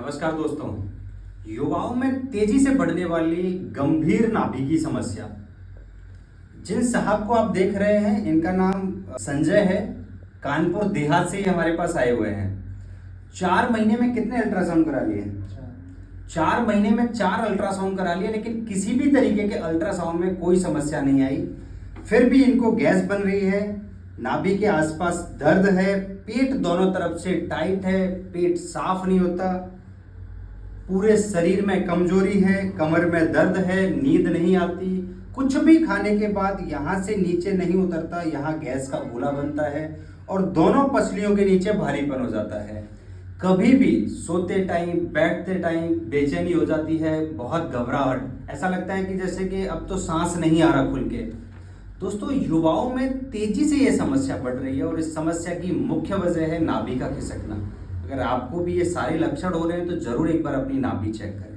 नमस्कार दोस्तों। युवाओं में तेजी से बढ़ने वाली गंभीर नाभि की समस्या। जिन साहब को आप देख रहे हैं इनका नाम संजय है। कानपुर देहात से ही हमारे पास आए हुए हैं। 4 महीने में कितने अल्ट्रासाउंड करा लिए? 4 महीने में 4 अल्ट्रासाउंड करा लिए, लेकिन किसी भी तरीके के अल्ट्रासाउंड में कोई समस्या नहीं आई। फिर भी इनको गैस बन रही है, नाभि के आसपास दर्द है, पेट दोनों तरफ से टाइट है, पेट साफ नहीं होता, पूरे शरीर में कमजोरी है, कमर में दर्द है, नींद नहीं आती, कुछ भी खाने के बाद यहाँ से नीचे नहीं उतरता, यहाँ गैस का गोला बनता है और दोनों पसलियों के नीचे भारीपन हो जाता है। कभी भी सोते टाइम, बैठते टाइम बेचैनी हो जाती है, बहुत घबराहट, ऐसा लगता है कि जैसे कि अब तो सांस नहीं आ रहा खुल के। दोस्तों, युवाओं में तेजी से ये समस्या बढ़ रही है और इस समस्या की मुख्य वजह है नाभि का खिसकना। अगर आपको भी ये सारे लक्षण हो रहे हैं तो जरूर एक बार अपनी नाभि चेक करें।